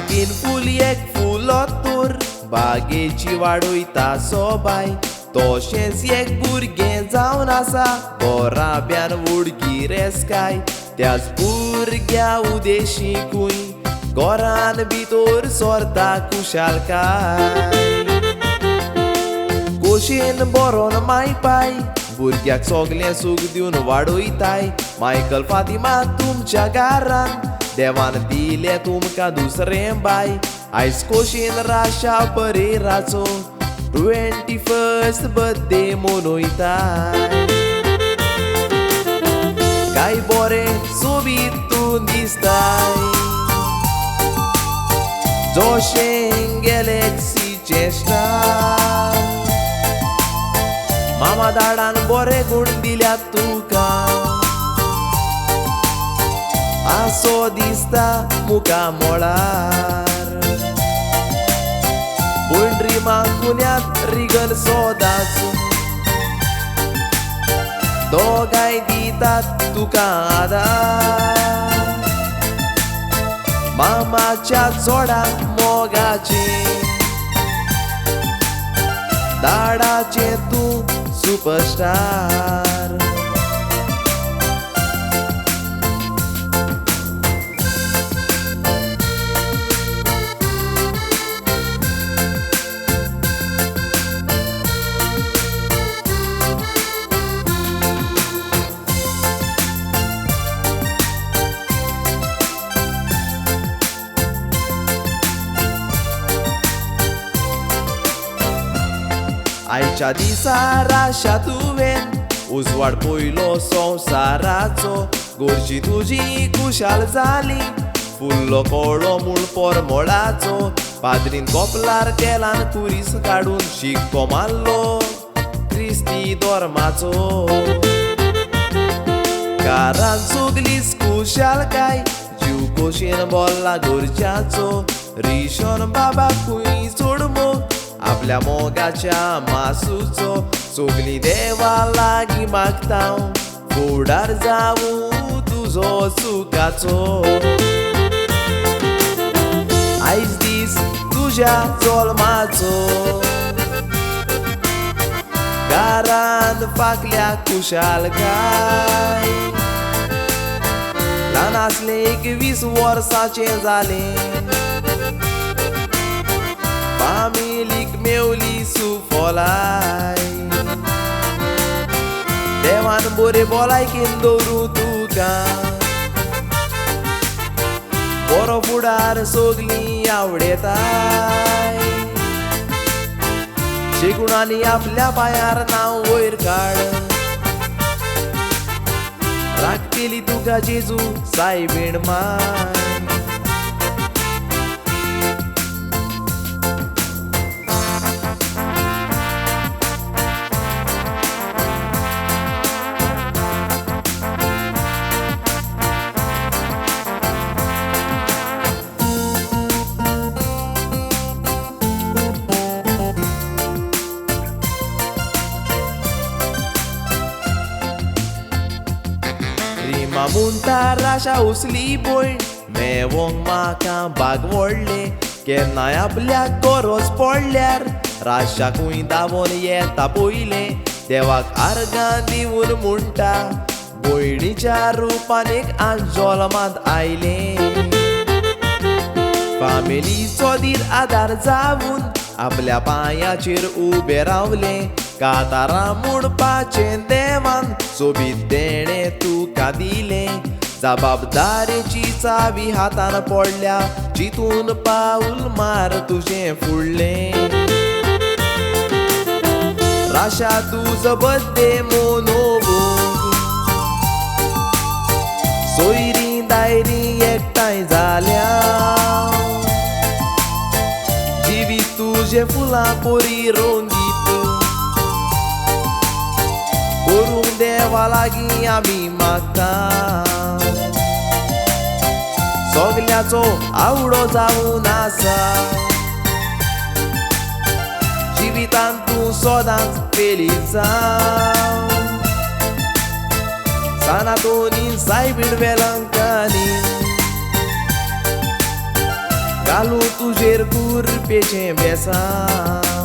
बागेन फूल एक फुलोत्तूर बागेची वाडोयता सोबाय तोशेंच एक भुरगें जावन आसा गोराब्यान उडकी रेस्काय त्याच भुरग्या उदेशीकूय गोरान भितर सोरता कुशालकाय कोशेन बरोन मायपाय भुरग्याक सोगलें सूख दिवन वाडोयताय मायकल फातिमा तुमच्या घरान देवान दिले तुमकां दुसरें बाय आयज कोशेन राशा परेराचो 21st बर्थडे मनोयताय काय बरें सोबीत तूं दिसताय जोशें गॅलेक्सीचें स्टार मामा दाडान बरे गुण दिल्यात तुका आसो दिसता मुका मोळार पुंड्रिमा कुन्यात रिगन सोदाच दोगाय दितात तुका आदार मामाच्या जोडा मोगाचे दाडाचे तूं सुपरस्टार आयच्या दिसा राशा तुवें उजवाड पयलो संवसाराचो गोरजी तुजी कुशाल जाली फुल्लो कोळो म्हूण परमळाचो पाद्रीन कोपलार तेलान कुरीस काडून शिक्को मारलो क्रिस्ती धर्माचो कारान सगलीच कुशालकाय जीव कोशेन बोल्ला गोरज्याचो रिशोन बाबाकूय चोड मोग आपल्या मोगाच्या मासूचो सगली देवा लागीं मागता फुडार जावूं तुजो सुखाचो आयज दीस तुज्या जल्माचो घरान फाकल्या कुशालकाय ल्हान आसले 21 वर्साचें जालें फामिलीक मेवली सुफोलाय देवान बरे भलायकेन दवरूं तुका बरो फुडार सगलीं आवडेताय शेगुणांनी आपल्या पांयार नांव वयर काड राखतली तुका जेजू सायबीण माय मुंता राशा उसली भयण मेवोंक म्हाका बाग व्हडले केन्नाय आपल्याक गरज पडल्यार राशाकूय धांवोन येता पयले देवाक आर्गां दिवून म्हणटा भयणीच्या रुपान एक आंजोल मात आयले फामिलीचो धीर आदार जावून आपल्या पांयाचेर उबे रावले कातारां म्हणपाचें देवान सोबीत देणें तुका दिलें जबाबदारेची चावी हातान पडल्या चिंतून पाऊल मार तुजें फुडलें राशा तुजो बर्थडे मनोवंक सोयरीं दायरीं एकठांय जाल्या जिवीत तुजें फुलां पोरी रंगीत करूंक देवा लागीं आमी मागता सगल्याचो आवडो जावून आसा जिवितांत तूं सदांच फेलीत जावं सानातोनी सायबीण वेलंकानी घालू तुजेर कुरपेचें बेसान